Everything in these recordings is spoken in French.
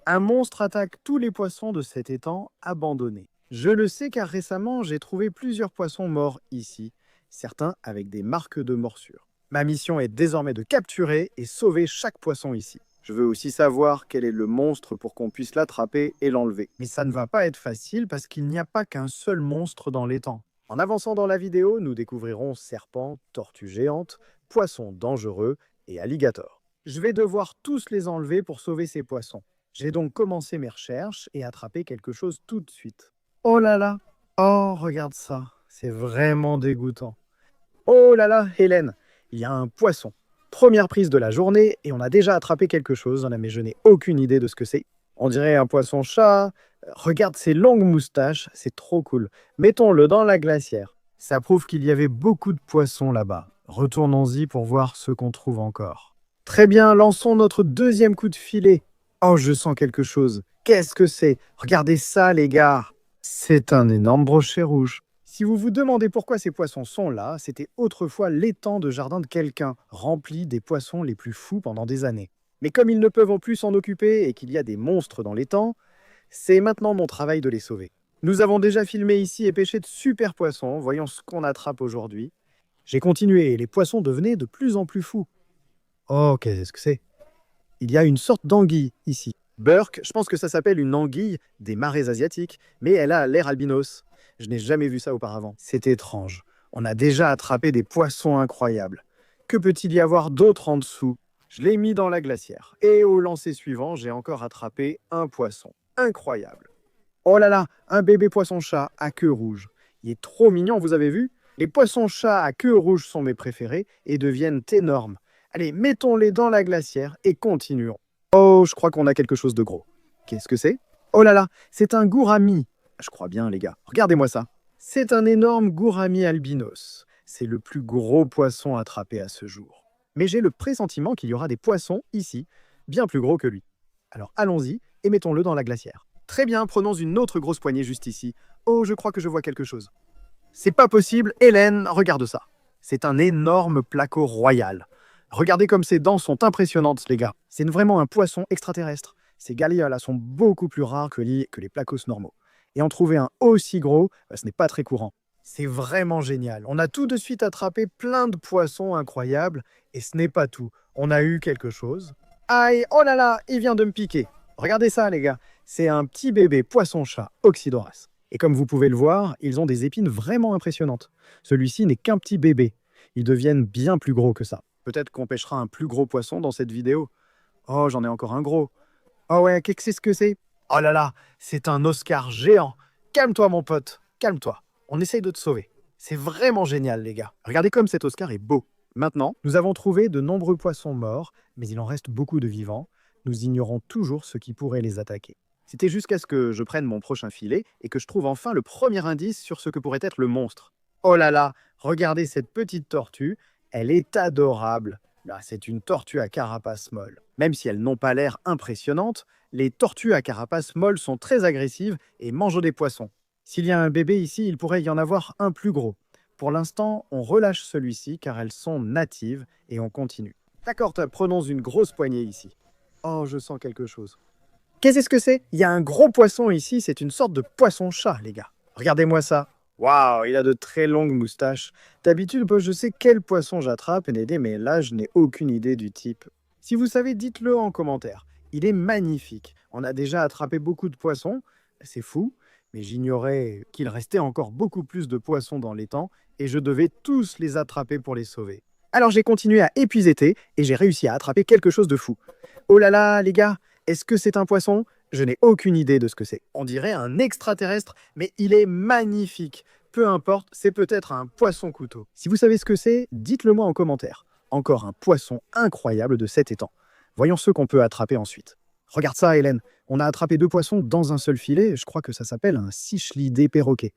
Un monstre attaque tous les poissons de cet étang abandonné. Je le sais car récemment, j'ai trouvé plusieurs poissons morts ici, certains avec des marques de morsure. Ma mission est désormais de capturer et sauver chaque poisson ici. Je veux aussi savoir quel est le monstre pour qu'on puisse l'attraper et l'enlever. Mais ça ne va pas être facile parce qu'il n'y a pas qu'un seul monstre dans l'étang. En avançant dans la vidéo, nous découvrirons serpents, tortues géantes, poissons dangereux et alligators. Je vais devoir tous les enlever pour sauver ces poissons. J'ai donc commencé mes recherches et attrapé quelque chose tout de suite. Oh là là! Oh, regarde ça! C'est vraiment dégoûtant. Oh là là, Hélène! Il y a un poisson. Première prise de la journée et on a déjà attrapé quelque chose, mais je n'ai aucune idée de ce que c'est. On dirait un poisson-chat. Regarde ses longues moustaches, c'est trop cool. Mettons-le dans la glacière. Ça prouve qu'il y avait beaucoup de poissons là-bas. Retournons-y pour voir ce qu'on trouve encore. Très bien, lançons notre deuxième coup de filet. Oh, je sens quelque chose. Qu'est-ce que c'est? Regardez ça, les gars. C'est un énorme brochet rouge. Si vous vous demandez pourquoi ces poissons sont là, c'était autrefois l'étang de jardin de quelqu'un, rempli des poissons les plus fous pendant des années. Mais comme ils ne peuvent plus s'en occuper et qu'il y a des monstres dans l'étang, c'est maintenant mon travail de les sauver. Nous avons déjà filmé ici et pêché de super poissons, voyons ce qu'on attrape aujourd'hui. J'ai continué et les poissons devenaient de plus en plus fous. Oh, qu'est-ce que c'est? Il y a une sorte d'anguille ici. Burke, je pense que ça s'appelle une anguille des marais asiatiques, mais elle a l'air albinos. Je n'ai jamais vu ça auparavant. C'est étrange. On a déjà attrapé des poissons incroyables. Que peut-il y avoir d'autre en dessous? Je l'ai mis dans la glacière. Et au lancer suivant, j'ai encore attrapé un poisson. Incroyable. Oh là là, un bébé poisson-chat à queue rouge. Il est trop mignon, vous avez vu? Les poissons-chats à queue rouge sont mes préférés et deviennent énormes. Allez, mettons-les dans la glacière et continuons. Oh, je crois qu'on a quelque chose de gros. Qu'est-ce que c'est? Oh là là, c'est un gourami. Je crois bien, les gars. Regardez-moi ça. C'est un énorme gourami albinos. C'est le plus gros poisson attrapé à ce jour. Mais j'ai le pressentiment qu'il y aura des poissons ici, bien plus gros que lui. Alors allons-y et mettons-le dans la glacière. Très bien, prenons une autre grosse poignée juste ici. Oh, je crois que je vois quelque chose. C'est pas possible, Hélène, regarde ça. C'est un énorme placo royal. Regardez comme ses dents sont impressionnantes, les gars. C'est vraiment un poisson extraterrestre. Ces galioles sont beaucoup plus rares que les placos normaux. Et en trouver un aussi gros, ce n'est pas très courant. C'est vraiment génial. On a tout de suite attrapé plein de poissons incroyables. Et ce n'est pas tout. On a eu quelque chose. Aïe, oh là là, il vient de me piquer. Regardez ça, les gars. C'est un petit bébé poisson-chat Oxydoras. Et comme vous pouvez le voir, ils ont des épines vraiment impressionnantes. Celui-ci n'est qu'un petit bébé. Ils deviennent bien plus gros que ça. Peut-être qu'on pêchera un plus gros poisson dans cette vidéo. Oh, j'en ai encore un gros. Oh ouais, qu'est-ce que c'est? Oh là là, c'est un Oscar géant. Calme-toi, mon pote, calme-toi. On essaye de te sauver. C'est vraiment génial, les gars. Regardez comme cet Oscar est beau. Maintenant, nous avons trouvé de nombreux poissons morts, mais il en reste beaucoup de vivants. Nous ignorons toujours ce qui pourrait les attaquer. C'était jusqu'à ce que je prenne mon prochain filet et que je trouve enfin le premier indice sur ce que pourrait être le monstre. Oh là là, regardez cette petite tortue. Elle est adorable. Là, c'est une tortue à carapace molle. Même si elles n'ont pas l'air impressionnantes, les tortues à carapace molle sont très agressives et mangent des poissons. S'il y a un bébé ici, il pourrait y en avoir un plus gros. Pour l'instant, on relâche celui-ci car elles sont natives et on continue. D'accord, prenons une grosse poignée ici. Oh, je sens quelque chose. Qu'est-ce que c'est? Il y a un gros poisson ici, c'est une sorte de poisson-chat, les gars. Regardez-moi ça. Waouh, il a de très longues moustaches. D'habitude, je sais quel poisson j'attrape, Nédé, mais là, je n'ai aucune idée du type. Si vous savez, dites-le en commentaire. Il est magnifique. On a déjà attrapé beaucoup de poissons, c'est fou, mais j'ignorais qu'il restait encore beaucoup plus de poissons dans l'étang et je devais tous les attraper pour les sauver. Alors j'ai continué à épuiser et j'ai réussi à attraper quelque chose de fou. Oh là là, les gars, est-ce que c'est un poisson? Je n'ai aucune idée de ce que c'est. On dirait un extraterrestre, mais il est magnifique. Peu importe, c'est peut-être un poisson-couteau. Si vous savez ce que c'est, dites-le moi en commentaire. Encore un poisson incroyable de cet étang. Voyons ceux qu'on peut attraper ensuite. Regarde ça, Hélène. On a attrapé 2 poissons dans un seul filet. Je crois que ça s'appelle un cichlidé perroquet.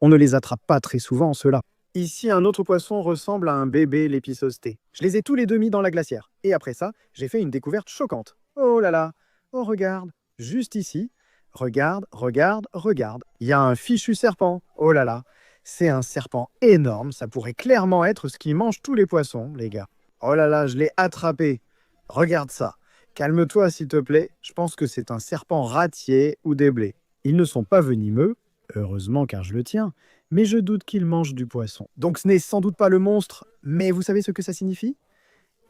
On ne les attrape pas très souvent, ceux-là. Ici, un autre poisson ressemble à un bébé lépisosté. Je les ai tous les deux mis dans la glacière. Et après ça, j'ai fait une découverte choquante. Oh là là. Oh, regarde. Juste ici. Regarde, regarde, regarde. Il y a un fichu serpent. Oh là là. C'est un serpent énorme. Ça pourrait clairement être ce qui mange tous les poissons, les gars. Oh là là, je l'ai attrapé. Regarde ça. Calme-toi, s'il te plaît. Je pense que c'est un serpent ratier ou des blés. Ils ne sont pas venimeux, heureusement car je le tiens, mais je doute qu'ils mangent du poisson. Donc ce n'est sans doute pas le monstre, mais vous savez ce que ça signifie?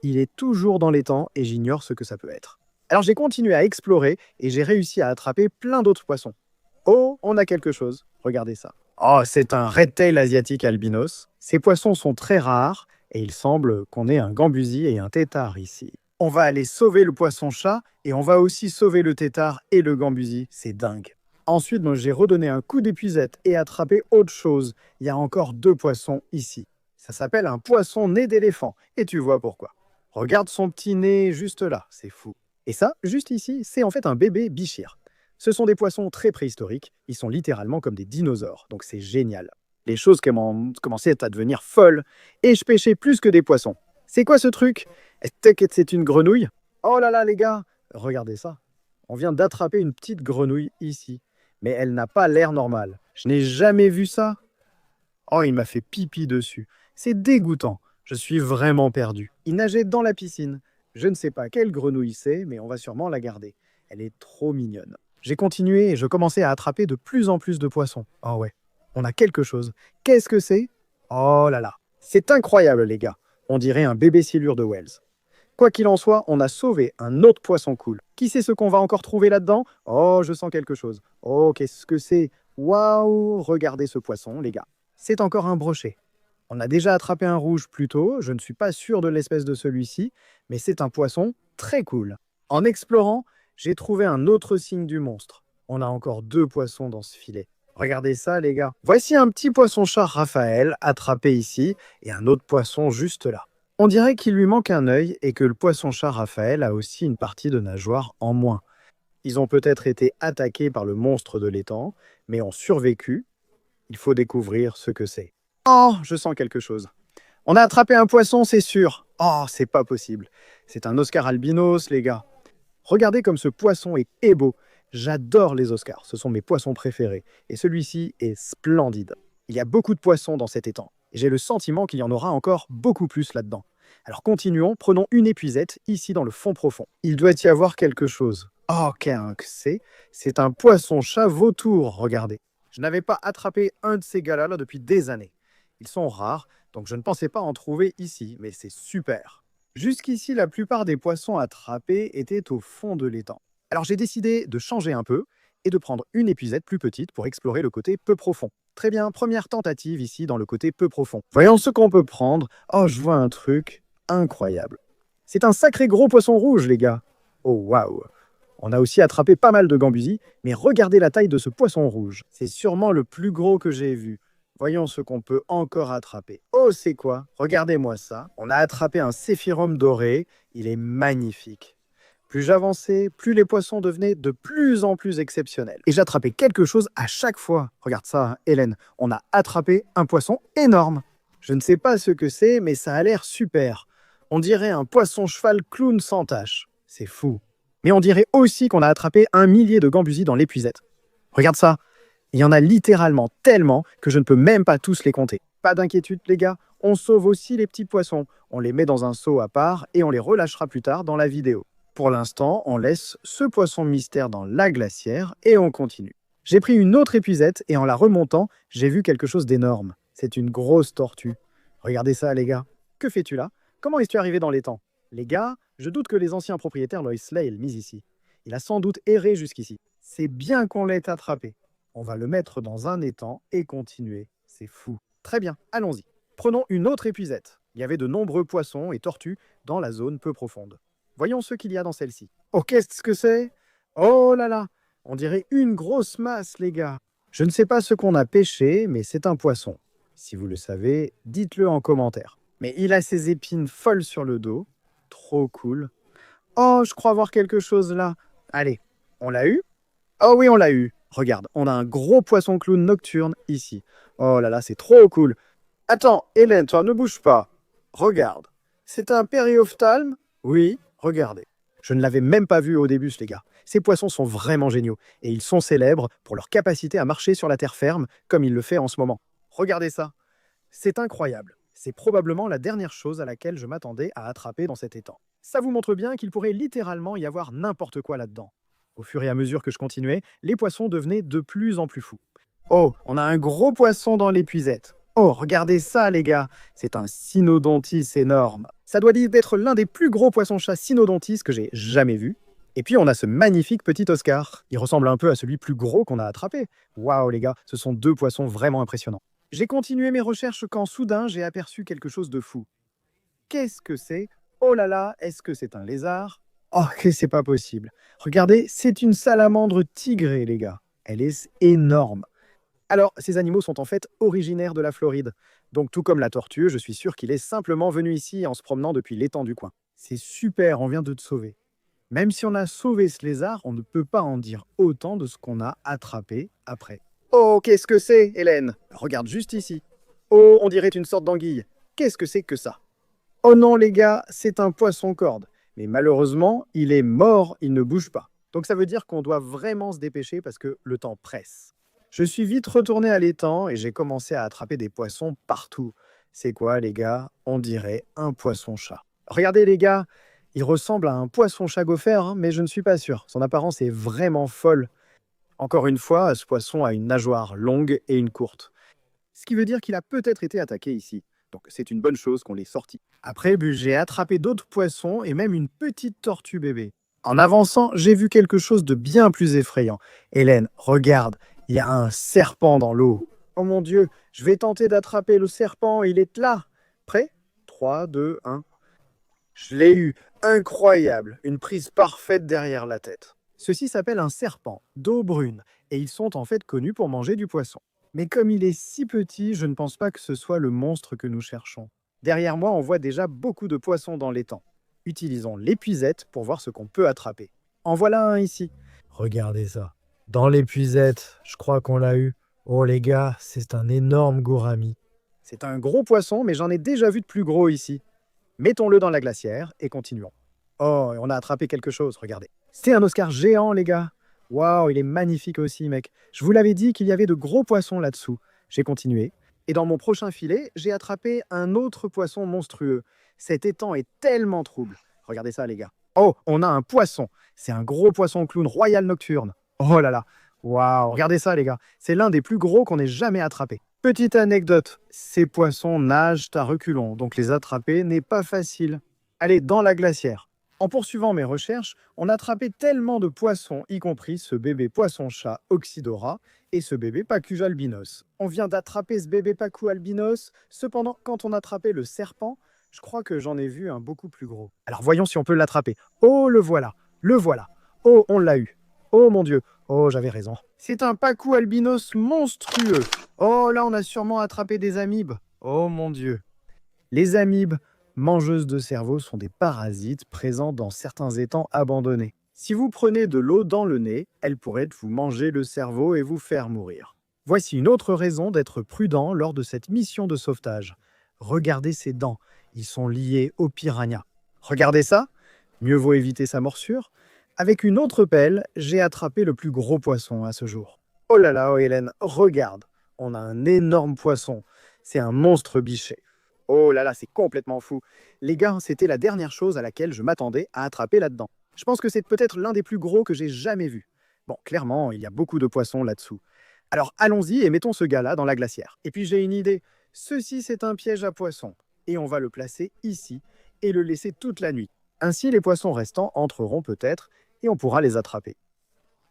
Il est toujours dans l'étang et j'ignore ce que ça peut être. Alors j'ai continué à explorer et j'ai réussi à attraper plein d'autres poissons. Oh, on a quelque chose. Regardez ça. Oh, c'est un red-tail asiatique albinos. Ces poissons sont très rares et il semble qu'on ait un gambusi et un tétard ici. On va aller sauver le poisson-chat et on va aussi sauver le tétard et le gambusi. C'est dingue. Ensuite, moi, j'ai redonné un coup d'épuisette et attrapé autre chose. Il y a encore 2 poissons ici. Ça s'appelle un poisson nez d'éléphant et tu vois pourquoi. Regarde son petit nez juste là, c'est fou. Et ça, juste ici, c'est en fait un bébé bichir. Ce sont des poissons très préhistoriques, ils sont littéralement comme des dinosaures, donc c'est génial. Les choses commençaient à devenir folles, et je pêchais plus que des poissons. C'est quoi ce truc? T'inquiète, c'est une grenouille? Oh là là les gars, regardez ça. On vient d'attraper une petite grenouille ici, mais elle n'a pas l'air normale. Je n'ai jamais vu ça. Oh, il m'a fait pipi dessus. C'est dégoûtant. Je suis vraiment perdu. Il nageait dans la piscine. Je ne sais pas quelle grenouille c'est, mais on va sûrement la garder. Elle est trop mignonne. J'ai continué et je commençais à attraper de plus en plus de poissons. Oh ouais, on a quelque chose. Qu'est-ce que c'est? Oh là là. C'est incroyable les gars. On dirait un bébé silure de Wells. Quoi qu'il en soit, on a sauvé un autre poisson cool. Qui sait ce qu'on va encore trouver là-dedans? Oh, je sens quelque chose. Oh, qu'est-ce que c'est? Waouh! Regardez ce poisson, les gars. C'est encore un brochet. On a déjà attrapé un rouge plus tôt, je ne suis pas sûr de l'espèce de celui-ci, mais c'est un poisson très cool. En explorant, j'ai trouvé un autre signe du monstre. On a encore 2 poissons dans ce filet. Regardez ça, les gars. Voici un petit poisson-chat Raphaël, attrapé ici, et un autre poisson juste là. On dirait qu'il lui manque un œil et que le poisson-chat Raphaël a aussi une partie de nageoire en moins. Ils ont peut-être été attaqués par le monstre de l'étang, mais ont survécu. Il faut découvrir ce que c'est. Oh, je sens quelque chose. On a attrapé un poisson, c'est sûr. Oh, c'est pas possible. C'est un Oscar albinos, les gars. Regardez comme ce poisson est beau. J'adore les Oscars, ce sont mes poissons préférés. Et celui-ci est splendide. Il y a beaucoup de poissons dans cet étang. Et j'ai le sentiment qu'il y en aura encore beaucoup plus là-dedans. Alors continuons, prenons une épuisette ici dans le fond profond. Il doit y avoir quelque chose. Oh, qu'un que c'est un poisson-chat vautour, regardez. Je n'avais pas attrapé un de ces gars-là depuis des années. Ils sont rares, donc je ne pensais pas en trouver ici, mais c'est super. Jusqu'ici, la plupart des poissons attrapés étaient au fond de l'étang. Alors j'ai décidé de changer un peu et de prendre une épuisette plus petite pour explorer le côté peu profond. Très bien, première tentative ici dans le côté peu profond. Voyons ce qu'on peut prendre. Oh, je vois un truc incroyable. C'est un sacré gros poisson rouge, les gars. Oh, waouh. On a aussi attrapé pas mal de gambusis, mais regardez la taille de ce poisson rouge. C'est sûrement le plus gros que j'ai vu. Voyons ce qu'on peut encore attraper. Oh, c'est quoi? Regardez-moi ça. On a attrapé un séphirum doré. Il est magnifique. Plus j'avançais, plus les poissons devenaient de plus en plus exceptionnels. Et j'attrapais quelque chose à chaque fois. Regarde ça, hein, Hélène. On a attrapé un poisson énorme. Je ne sais pas ce que c'est, mais ça a l'air super. On dirait un poisson-cheval clown sans tache. C'est fou. Mais on dirait aussi qu'on a attrapé 1 millier de gambusis dans l'épuisette. Regarde ça. Il y en a littéralement tellement que je ne peux même pas tous les compter. Pas d'inquiétude, les gars. On sauve aussi les petits poissons. On les met dans un seau à part et on les relâchera plus tard dans la vidéo. Pour l'instant, on laisse ce poisson mystère dans la glacière et on continue. J'ai pris une autre épuisette et en la remontant, j'ai vu quelque chose d'énorme. C'est une grosse tortue. Regardez ça, les gars. Que fais-tu là? Comment es-tu arrivé dans l'étang? Les gars, je doute que les anciens propriétaires Lois Lane l'aient mis ici. Il a sans doute erré jusqu'ici. C'est bien qu'on l'ait attrapé. On va le mettre dans un étang et continuer. C'est fou. Très bien, allons-y. Prenons une autre épuisette. Il y avait de nombreux poissons et tortues dans la zone peu profonde. Voyons ce qu'il y a dans celle-ci. Oh, qu'est-ce que c'est? Oh là là! On dirait une grosse masse, les gars. Je ne sais pas ce qu'on a pêché, mais c'est un poisson. Si vous le savez, dites-le en commentaire. Mais il a ses épines folles sur le dos. Trop cool. Oh, je crois voir quelque chose là. Allez, on l'a eu? Oh oui, on l'a eu. Regarde, on a un gros poisson clown nocturne ici. Oh là là, c'est trop cool. Attends, Hélène, toi, ne bouge pas. Regarde. C'est un périophtalme? Oui, regardez. Je ne l'avais même pas vu au début, les gars. Ces poissons sont vraiment géniaux et ils sont célèbres pour leur capacité à marcher sur la terre ferme comme il le fait en ce moment. Regardez ça. C'est incroyable. C'est probablement la dernière chose à laquelle je m'attendais à attraper dans cet étang. Ça vous montre bien qu'il pourrait littéralement y avoir n'importe quoi là-dedans. Au fur et à mesure que je continuais, les poissons devenaient de plus en plus fous. Oh, on a un gros poisson dans l'épuisette. Oh, regardez ça, les gars. C'est un cynodontis énorme. Ça doit dire d'être l'un des plus gros poissons-chats cynodontis que j'ai jamais vu. Et puis, on a ce magnifique petit Oscar. Il ressemble un peu à celui plus gros qu'on a attrapé. Waouh, les gars, ce sont deux poissons vraiment impressionnants. J'ai continué mes recherches quand soudain, j'ai aperçu quelque chose de fou. Qu'est-ce que c'est? Oh là là, est-ce que c'est un lézard? Oh, que c'est pas possible. Regardez, c'est une salamandre tigrée, les gars. Elle est énorme. Alors, ces animaux sont en fait originaires de la Floride. Donc, tout comme la tortue, je suis sûr qu'il est simplement venu ici en se promenant depuis l'étang du coin. C'est super, on vient de te sauver. Même si on a sauvé ce lézard, on ne peut pas en dire autant de ce qu'on a attrapé après. Oh, qu'est-ce que c'est, Hélène? Regarde juste ici. Oh, on dirait une sorte d'anguille. Qu'est-ce que c'est que ça? Oh non, les gars, c'est un poisson-corde. Mais malheureusement, il est mort, il ne bouge pas. Donc ça veut dire qu'on doit vraiment se dépêcher parce que le temps presse. Je suis vite retourné à l'étang et j'ai commencé à attraper des poissons partout. C'est quoi, les gars? On dirait un poisson-chat. Regardez, les gars, il ressemble à un poisson-chat gopher, hein, mais je ne suis pas sûr. Son apparence est vraiment folle. Encore une fois, ce poisson a une nageoire longue et une courte. Ce qui veut dire qu'il a peut-être été attaqué ici. Donc c'est une bonne chose qu'on l'ait sorti. Après, j'ai attrapé d'autres poissons et même une petite tortue bébé. En avançant, j'ai vu quelque chose de bien plus effrayant. Hélène, regarde, il y a un serpent dans l'eau. Oh mon Dieu, je vais tenter d'attraper le serpent, il est là. Prêt? 3, 2, 1. Je l'ai eu. Incroyable. Une prise parfaite derrière la tête. Ceci s'appelle un serpent d'eau brune et ils sont en fait connus pour manger du poisson. Mais comme il est si petit, je ne pense pas que ce soit le monstre que nous cherchons. Derrière moi, on voit déjà beaucoup de poissons dans l'étang. Utilisons l'épuisette pour voir ce qu'on peut attraper. En voilà un ici. Regardez ça. Dans l'épuisette, je crois qu'on l'a eu. Oh les gars, c'est un énorme gourami. C'est un gros poisson, mais j'en ai déjà vu de plus gros ici. Mettons-le dans la glacière et continuons. Oh, on a attrapé quelque chose, regardez. C'est un Oscar géant, les gars. Waouh, il est magnifique aussi, mec. Je vous l'avais dit qu'il y avait de gros poissons là-dessous. J'ai continué. Et dans mon prochain filet, j'ai attrapé un autre poisson monstrueux. Cet étang est tellement trouble. Regardez ça, les gars. Oh, on a un poisson. C'est un gros poisson clown royal nocturne. Oh là là. Waouh, regardez ça, les gars. C'est l'un des plus gros qu'on ait jamais attrapé. Petite anecdote, ces poissons nagent à reculons, donc les attraper n'est pas facile. Allez, dans la glacière. En poursuivant mes recherches, on a attrapé tellement de poissons, y compris ce bébé poisson-chat Oxydora et ce bébé Pacus albinos. On vient d'attraper ce bébé Pacus albinos, cependant, quand on attrapait le serpent, je crois que j'en ai vu un beaucoup plus gros. Alors voyons si on peut l'attraper. Oh, le voilà, le voilà. Oh, on l'a eu. Oh mon Dieu, oh j'avais raison. C'est un Pacus albinos monstrueux. Oh là, on a sûrement attrapé des amibes. Oh mon Dieu. Les amibes, mangeuses de cerveau, sont des parasites présents dans certains étangs abandonnés. Si vous prenez de l'eau dans le nez, elles pourraient vous manger le cerveau et vous faire mourir. Voici une autre raison d'être prudent lors de cette mission de sauvetage. Regardez ces dents, ils sont liés aux piranhas. Regardez ça, mieux vaut éviter sa morsure. Avec une autre pelle, j'ai attrapé le plus gros poisson à ce jour. Oh là là, oh Hélène, regarde, on a un énorme poisson. C'est un monstre biché. Oh là là, c'est complètement fou. Les gars, c'était la dernière chose à laquelle je m'attendais à attraper là-dedans. Je pense que c'est peut-être l'un des plus gros que j'ai jamais vu. Bon, clairement, il y a beaucoup de poissons là-dessous. Alors allons-y et mettons ce gars-là dans la glacière. Et puis j'ai une idée. Ceci, c'est un piège à poissons. Et on va le placer ici et le laisser toute la nuit. Ainsi, les poissons restants entreront peut-être et on pourra les attraper.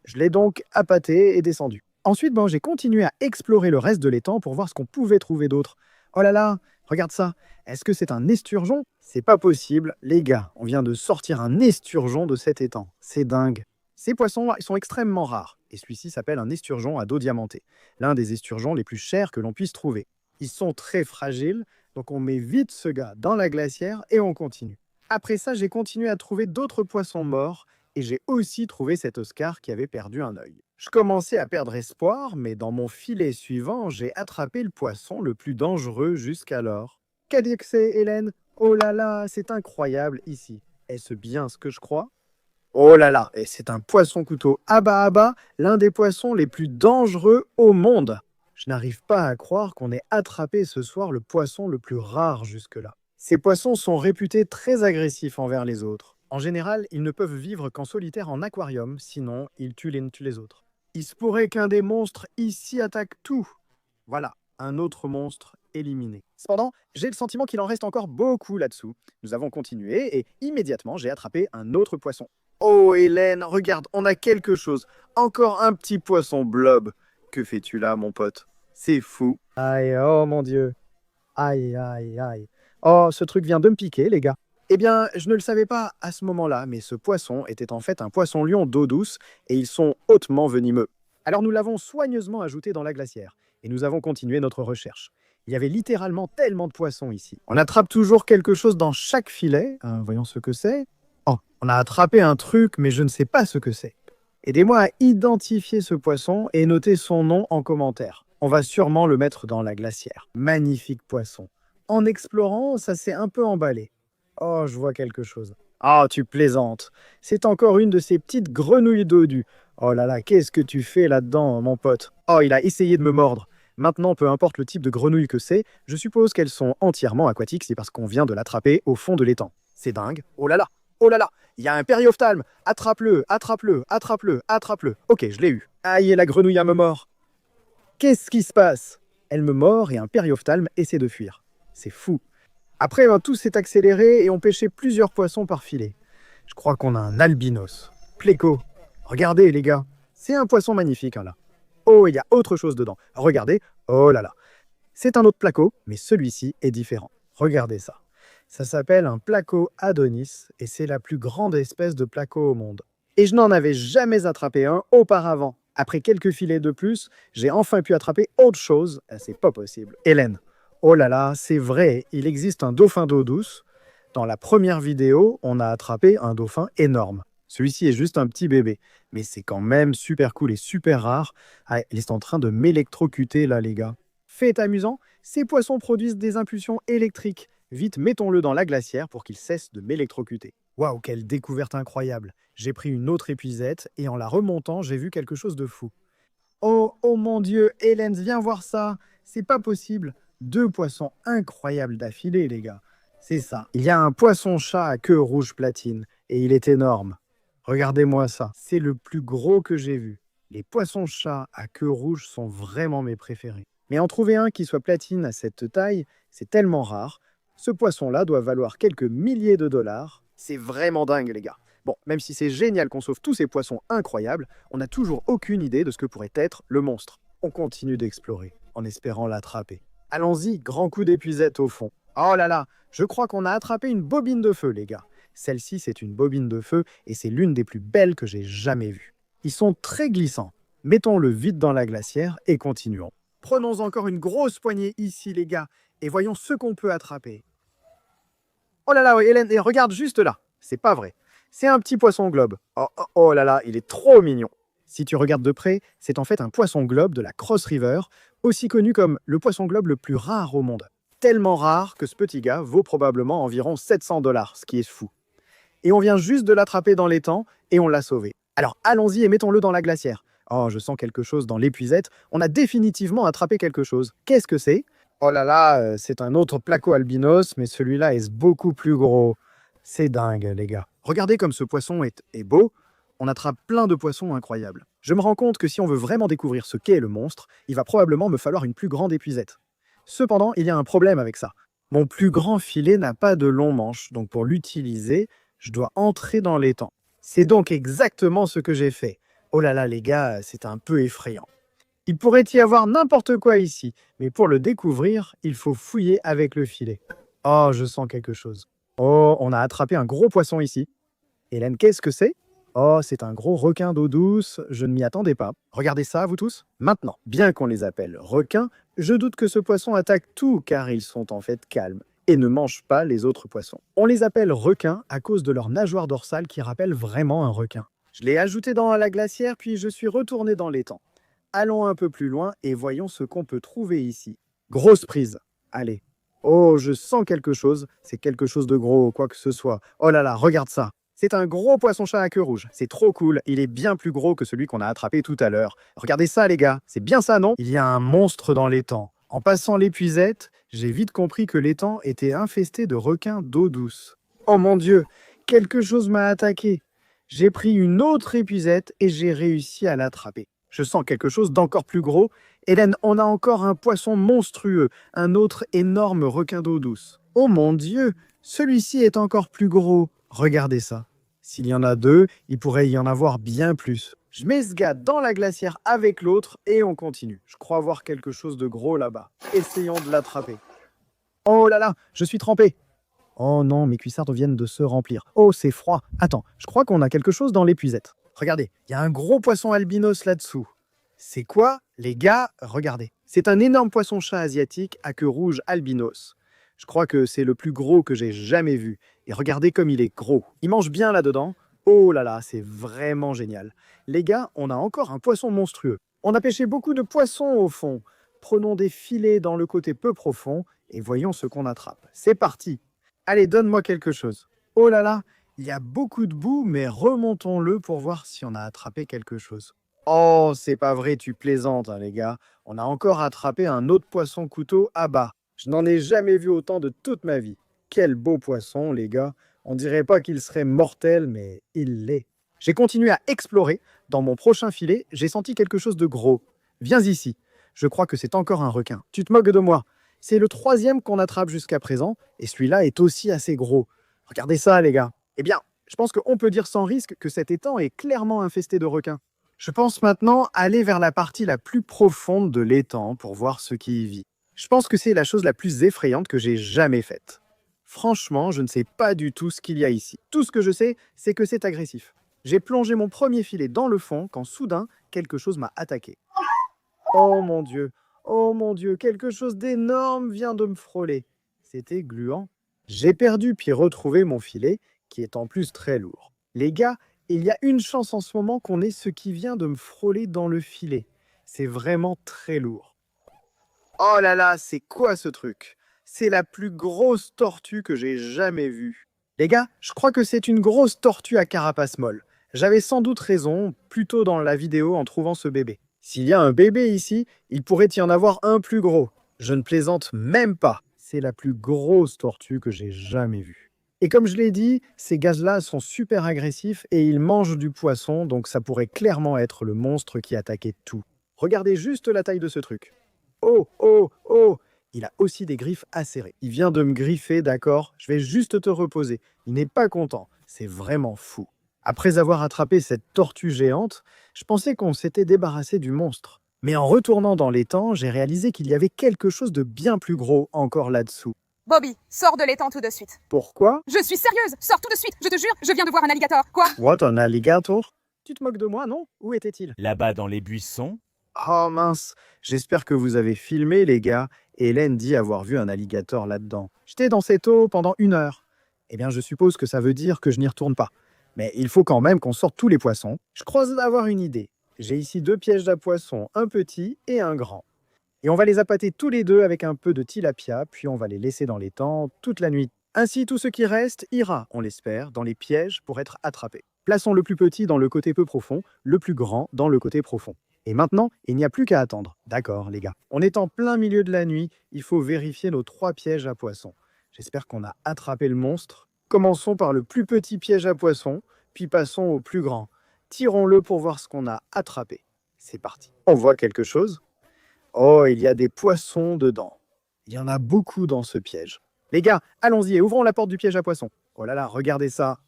Je l'ai donc appâté et descendu. Ensuite, j'ai continué à explorer le reste de l'étang pour voir ce qu'on pouvait trouver d'autre. Oh là là, regarde ça. Est-ce que c'est un esturgeon? C'est pas possible. Les gars, on vient de sortir un esturgeon de cet étang. C'est dingue. Ces poissons ils sont extrêmement rares. Et celui-ci s'appelle un esturgeon à dos diamanté. L'un des esturgeons les plus chers que l'on puisse trouver. Ils sont très fragiles, donc on met vite ce gars dans la glacière et on continue. Après ça, j'ai continué à trouver d'autres poissons morts et j'ai aussi trouvé cet Oscar qui avait perdu un œil. Je commençais à perdre espoir, mais dans mon filet suivant, j'ai attrapé le poisson le plus dangereux jusqu'alors. Qu'a dit que c'est, Hélène? Oh là là, c'est incroyable ici. Est-ce bien ce que je crois? Oh là là, et c'est un poisson-couteau Abba, l'un des poissons les plus dangereux au monde. Je n'arrive pas à croire qu'on ait attrapé ce soir le poisson le plus rare jusque-là. Ces poissons sont réputés très agressifs envers les autres. En général, ils ne peuvent vivre qu'en solitaire en aquarium, sinon ils tuent les autres. Il se pourrait qu'un des monstres ici attaque tout. Voilà, un autre monstre éliminé. Cependant, j'ai le sentiment qu'il en reste encore beaucoup là-dessous. Nous avons continué et immédiatement j'ai attrapé un autre poisson. Oh Hélène, regarde, on a quelque chose. Encore un petit poisson blob. Que fais-tu là, mon pote? C'est fou. Aïe, oh mon Dieu. Aïe, aïe, aïe. Oh, ce truc vient de me piquer, les gars. Eh bien, je ne le savais pas à ce moment-là, mais ce poisson était en fait un poisson-lion d'eau douce et ils sont hautement venimeux. Alors nous l'avons soigneusement ajouté dans la glacière et nous avons continué notre recherche. Il y avait littéralement tellement de poissons ici. On attrape toujours quelque chose dans chaque filet. Voyons ce que c'est. Oh, on a attrapé un truc, mais je ne sais pas ce que c'est. Aidez-moi à identifier ce poisson et noter son nom en commentaire. On va sûrement le mettre dans la glacière. Magnifique poisson. En explorant, ça s'est un peu emballé. Oh, je vois quelque chose. Ah, tu plaisantes. C'est encore une de ces petites grenouilles dodues. Oh là là, qu'est-ce que tu fais là-dedans, mon pote? Oh, il a essayé de me mordre. Maintenant, peu importe le type de grenouille que c'est, je suppose qu'elles sont entièrement aquatiques, c'est parce qu'on vient de l'attraper au fond de l'étang. C'est dingue. Oh là là, oh là là, il y a un périophtalme. Attrape-le, attrape-le, attrape-le, attrape-le. Ok, je l'ai eu. Aïe, et la grenouille me mord. Qu'est-ce qui se passe? Elle me mord et un périophtalme essaie de fuir. C'est fou. Après, tout s'est accéléré et on pêchait plusieurs poissons par filet. Je crois qu'on a un albinos. Pléco. Regardez, les gars. C'est un poisson magnifique, hein, là. Oh, il y a autre chose dedans. Regardez. Oh là là. C'est un autre placo, mais celui-ci est différent. Regardez ça. Ça s'appelle un placo Adonis et c'est la plus grande espèce de placo au monde. Et je n'en avais jamais attrapé un auparavant. Après quelques filets de plus, j'ai enfin pu attraper autre chose. C'est pas possible. Hélène. Oh là là, c'est vrai, il existe un dauphin d'eau douce. Dans la première vidéo, on a attrapé un dauphin énorme. Celui-ci est juste un petit bébé, mais c'est quand même super cool et super rare. Ah, il est en train de m'électrocuter là, les gars. Fait amusant, ces poissons produisent des impulsions électriques. Vite, mettons-le dans la glacière pour qu'il cesse de m'électrocuter. Waouh, quelle découverte incroyable. J'ai pris une autre épuisette et en la remontant, j'ai vu quelque chose de fou. Oh, oh mon Dieu, Hélène, viens voir ça. C'est pas possible. 2 poissons incroyables d'affilée, les gars. C'est ça. Il y a un poisson-chat à queue rouge platine et il est énorme. Regardez-moi ça. C'est le plus gros que j'ai vu. Les poissons-chats à queue rouge sont vraiment mes préférés. Mais en trouver un qui soit platine à cette taille, c'est tellement rare. Ce poisson-là doit valoir quelques milliers de dollars. C'est vraiment dingue, les gars. Bon, même si c'est génial qu'on sauve tous ces poissons incroyables, on n'a toujours aucune idée de ce que pourrait être le monstre. On continue d'explorer, en espérant l'attraper. Allons-y, grand coup d'épuisette au fond. Oh là là, je crois qu'on a attrapé une bobine de feu, les gars. Celle-ci, c'est une bobine de feu et c'est l'une des plus belles que j'ai jamais vues. Ils sont très glissants. Mettons-le vite dans la glacière et continuons. Prenons encore une grosse poignée ici, les gars, et voyons ce qu'on peut attraper. Oh là là, Hélène, et regarde juste là. C'est pas vrai. C'est un petit poisson globe. Oh, oh, oh là là, il est trop mignon. Si tu regardes de près, c'est en fait un poisson globe de la Cross River, aussi connu comme le poisson globe le plus rare au monde. Tellement rare que ce petit gars vaut probablement environ 700 $, ce qui est fou. Et on vient juste de l'attraper dans l'étang et on l'a sauvé. Alors allons-y et mettons-le dans la glacière. Oh, je sens quelque chose dans l'épuisette. On a définitivement attrapé quelque chose. Qu'est-ce que c'est? Oh là là, c'est un autre placo albinos, mais celui-là est beaucoup plus gros. C'est dingue, les gars. Regardez comme ce poisson est beau. On attrape plein de poissons incroyables. Je me rends compte que si on veut vraiment découvrir ce qu'est le monstre, il va probablement me falloir une plus grande épuisette. Cependant, il y a un problème avec ça. Mon plus grand filet n'a pas de long manche, donc pour l'utiliser, je dois entrer dans l'étang. C'est donc exactement ce que j'ai fait. Oh là là, les gars, c'est un peu effrayant. Il pourrait y avoir n'importe quoi ici, mais pour le découvrir, il faut fouiller avec le filet. Oh, je sens quelque chose. Oh, on a attrapé un gros poisson ici. Hélène, qu'est-ce que c'est? Oh, c'est un gros requin d'eau douce, je ne m'y attendais pas. Regardez ça, vous tous. Maintenant, bien qu'on les appelle requins, je doute que ce poisson attaque tout car ils sont en fait calmes et ne mangent pas les autres poissons. On les appelle requins à cause de leur nageoire dorsale qui rappelle vraiment un requin. Je l'ai ajouté dans la glacière puis je suis retourné dans l'étang. Allons un peu plus loin et voyons ce qu'on peut trouver ici. Grosse prise. Allez. Oh, je sens quelque chose. C'est quelque chose de gros, quoi que ce soit. Oh là là, regarde ça. C'est un gros poisson-chat à queue rouge. C'est trop cool. Il est bien plus gros que celui qu'on a attrapé tout à l'heure. Regardez ça, les gars. C'est bien ça, non? Il y a un monstre dans l'étang. En passant l'épuisette, j'ai vite compris que l'étang était infesté de requins d'eau douce. Oh mon Dieu, quelque chose m'a attaqué. J'ai pris une autre épuisette et j'ai réussi à l'attraper. Je sens quelque chose d'encore plus gros. Hélène, on a encore un poisson monstrueux, un autre énorme requin d'eau douce. Oh mon Dieu, celui-ci est encore plus gros. Regardez ça. S'il y en a deux, il pourrait y en avoir bien plus. Je mets ce gars dans la glacière avec l'autre et on continue. Je crois voir quelque chose de gros là-bas. Essayons de l'attraper. Oh là là, je suis trempé. Oh non, mes cuissardes viennent de se remplir. Oh, c'est froid. Attends, je crois qu'on a quelque chose dans l'épuisette. Regardez, il y a un gros poisson albinos là-dessous. C'est quoi, les gars? Regardez. C'est un énorme poisson-chat asiatique à queue rouge albinos. Je crois que c'est le plus gros que j'ai jamais vu. Et regardez comme il est gros. Il mange bien là-dedans. Oh là là, c'est vraiment génial. Les gars, on a encore un poisson monstrueux. On a pêché beaucoup de poissons au fond. Prenons des filets dans le côté peu profond et voyons ce qu'on attrape. C'est parti. Allez, donne-moi quelque chose. Oh là là, il y a beaucoup de boue, mais remontons-le pour voir si on a attrapé quelque chose. Oh, c'est pas vrai, tu plaisantes, hein, les gars. On a encore attrapé un autre poisson couteau à bas. Je n'en ai jamais vu autant de toute ma vie. Quel beau poisson, les gars. On dirait pas qu'il serait mortel, mais il l'est. J'ai continué à explorer. Dans mon prochain filet, j'ai senti quelque chose de gros. Viens ici. Je crois que c'est encore un requin. Tu te moques de moi. C'est le troisième qu'on attrape jusqu'à présent, et celui-là est aussi assez gros. Regardez ça, les gars. Eh bien, je pense qu'on peut dire sans risque que cet étang est clairement infesté de requins. Je pense maintenant aller vers la partie la plus profonde de l'étang pour voir ce qui y vit. Je pense que c'est la chose la plus effrayante que j'ai jamais faite. Franchement, je ne sais pas du tout ce qu'il y a ici. Tout ce que je sais, c'est que c'est agressif. J'ai plongé mon premier filet dans le fond quand soudain, quelque chose m'a attaqué. Oh mon Dieu! Oh mon Dieu, quelque chose d'énorme vient de me frôler. C'était gluant. J'ai perdu puis retrouvé mon filet, qui est en plus très lourd. Les gars, il y a une chance en ce moment qu'on ait ce qui vient de me frôler dans le filet. C'est vraiment très lourd. Oh là là, c'est quoi ce truc? C'est la plus grosse tortue que j'ai jamais vue. Les gars, je crois que c'est une grosse tortue à carapace molle. J'avais sans doute raison, plus tôt dans la vidéo, en trouvant ce bébé. S'il y a un bébé ici, il pourrait y en avoir un plus gros. Je ne plaisante même pas. C'est la plus grosse tortue que j'ai jamais vue. Et comme je l'ai dit, ces gaz-là sont super agressifs et ils mangent du poisson, donc ça pourrait clairement être le monstre qui attaquait tout. Regardez juste la taille de ce truc. Oh, oh, oh! Il a aussi des griffes acérées. Il vient de me griffer, d'accord? Je vais juste te reposer. Il n'est pas content. C'est vraiment fou. Après avoir attrapé cette tortue géante, je pensais qu'on s'était débarrassé du monstre. Mais en retournant dans l'étang, j'ai réalisé qu'il y avait quelque chose de bien plus gros encore là-dessous. Bobby, sors de l'étang tout de suite. Pourquoi? Je suis sérieuse, sors tout de suite, je te jure, je viens de voir un alligator. Quoi? What, un alligator? Tu te moques de moi, non? Où était-il? Là-bas dans les buissons. Oh mince, j'espère que vous avez filmé, les gars. Hélène dit avoir vu un alligator là-dedans. J'étais dans cette eau pendant 1 heure. Eh bien, je suppose que ça veut dire que je n'y retourne pas. Mais il faut quand même qu'on sorte tous les poissons. Je crois avoir une idée. J'ai ici 2 pièges à poissons, un petit et un grand. Et on va les appâter tous les deux avec un peu de tilapia, puis on va les laisser dans l'étang toute la nuit. Ainsi, tout ce qui reste ira, on l'espère, dans les pièges pour être attrapé. Plaçons le plus petit dans le côté peu profond, le plus grand dans le côté profond. Et maintenant, il n'y a plus qu'à attendre. D'accord, les gars. On est en plein milieu de la nuit, il faut vérifier nos 3 pièges à poissons. J'espère qu'on a attrapé le monstre. Commençons par le plus petit piège à poissons, puis passons au plus grand. Tirons-le pour voir ce qu'on a attrapé. C'est parti. On voit quelque chose? Oh, il y a des poissons dedans. Il y en a beaucoup dans ce piège. Les gars, allons-y et ouvrons la porte du piège à poissons. Oh là là, regardez ça.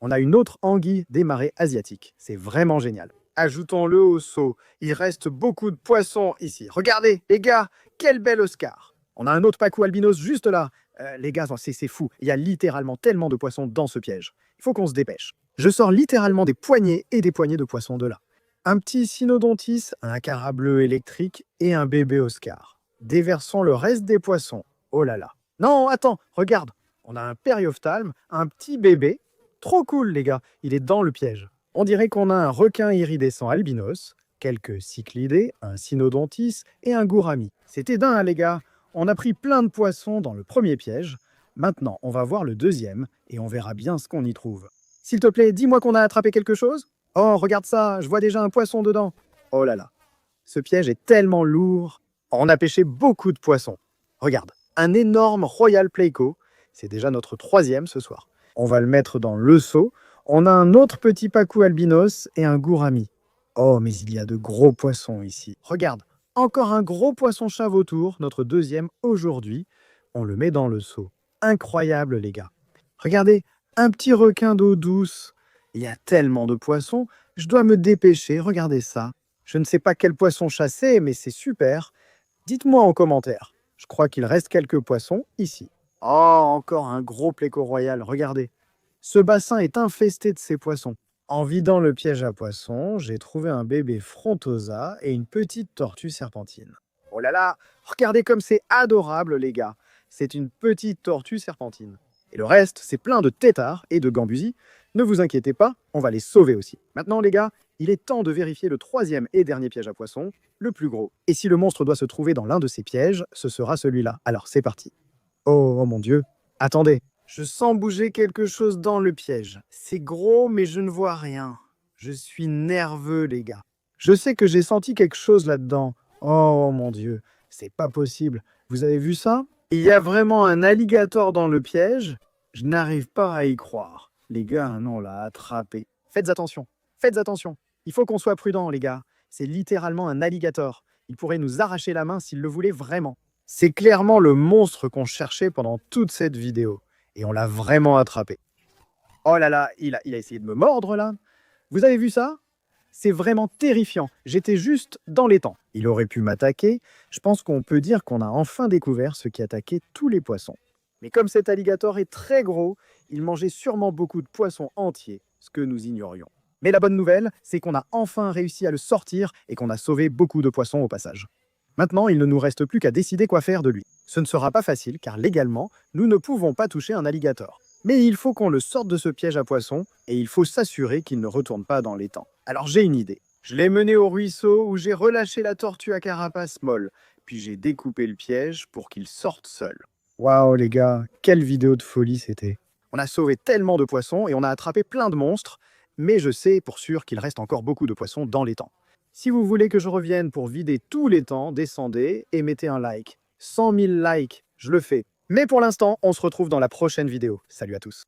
On a une autre anguille des marais asiatiques. C'est vraiment génial. Ajoutons-le au seau. Il reste beaucoup de poissons ici. Regardez, les gars, quel bel Oscar. On a un autre pacou albinos juste là. Les gars, c'est fou. Il y a littéralement tellement de poissons dans ce piège. Il faut qu'on se dépêche. Je sors littéralement des poignées et des poignées de poissons de là. Un petit cynodontis, un cara bleu électrique et un bébé Oscar. Déversons le reste des poissons. Oh là là. Non, attends, regarde. On a un périophthalme, un petit bébé. Trop cool, les gars. Il est dans le piège. On dirait qu'on a un requin iridescent albinos, quelques cyclidés, un cynodontis et un gourami. C'était dingue, les gars. On a pris plein de poissons dans le premier piège. Maintenant, on va voir le deuxième et on verra bien ce qu'on y trouve. S'il te plaît, dis-moi qu'on a attrapé quelque chose. Oh, regarde ça, je vois déjà un poisson dedans. Oh là là, ce piège est tellement lourd. On a pêché beaucoup de poissons. Regarde, un énorme Royal Pleico. C'est déjà notre 3e ce soir. On va le mettre dans le seau. On a un autre petit pacou albinos et un gourami. Oh, mais il y a de gros poissons ici. Regarde, encore un gros poisson-chat vautour, notre 2e aujourd'hui. On le met dans le seau. Incroyable, les gars. Regardez, un petit requin d'eau douce. Il y a tellement de poissons, je dois me dépêcher. Regardez ça. Je ne sais pas quel poisson chasser, mais c'est super. Dites-moi en commentaire. Je crois qu'il reste quelques poissons ici. Oh, encore un gros pléco royal, regardez. Ce bassin est infesté de ces poissons. En vidant le piège à poissons, j'ai trouvé un bébé frontosa et une petite tortue serpentine. Oh là là, regardez comme c'est adorable les gars. C'est une petite tortue serpentine. Et le reste, c'est plein de têtards et de gambusies. Ne vous inquiétez pas, on va les sauver aussi. Maintenant les gars, il est temps de vérifier le 3e et dernier piège à poissons, le plus gros. Et si le monstre doit se trouver dans l'un de ces pièges, ce sera celui-là. Alors c'est parti. Oh mon Dieu. Attendez, je sens bouger quelque chose dans le piège. C'est gros, mais je ne vois rien. Je suis nerveux, les gars. Je sais que j'ai senti quelque chose là-dedans. Oh mon Dieu, c'est pas possible. Vous avez vu ça? Il y a vraiment un alligator dans le piège? Je n'arrive pas à y croire. Les gars, non, on l'a attrapé. Faites attention, faites attention. Il faut qu'on soit prudent, les gars. C'est littéralement un alligator. Il pourrait nous arracher la main s'il le voulait vraiment. C'est clairement le monstre qu'on cherchait pendant toute cette vidéo. Et on l'a vraiment attrapé. Oh là là, il a essayé de me mordre là. Vous avez vu ça? C'est vraiment terrifiant. J'étais juste dans les temps. Il aurait pu m'attaquer. Je pense qu'on peut dire qu'on a enfin découvert ce qui attaquait tous les poissons. Mais comme cet alligator est très gros, il mangeait sûrement beaucoup de poissons entiers, ce que nous ignorions. Mais la bonne nouvelle, c'est qu'on a enfin réussi à le sortir et qu'on a sauvé beaucoup de poissons au passage. Maintenant, il ne nous reste plus qu'à décider quoi faire de lui. Ce ne sera pas facile car légalement, nous ne pouvons pas toucher un alligator. Mais il faut qu'on le sorte de ce piège à poissons et il faut s'assurer qu'il ne retourne pas dans l'étang. Alors j'ai une idée. Je l'ai mené au ruisseau où j'ai relâché la tortue à carapace molle. Puis j'ai découpé le piège pour qu'il sorte seul. Waouh les gars, quelle vidéo de folie c'était. On a sauvé tellement de poissons et on a attrapé plein de monstres. Mais je sais pour sûr qu'il reste encore beaucoup de poissons dans l'étang. Si vous voulez que je revienne pour vider tous les temps, descendez et mettez un like. 100 000 likes, je le fais. Mais pour l'instant, on se retrouve dans la prochaine vidéo. Salut à tous.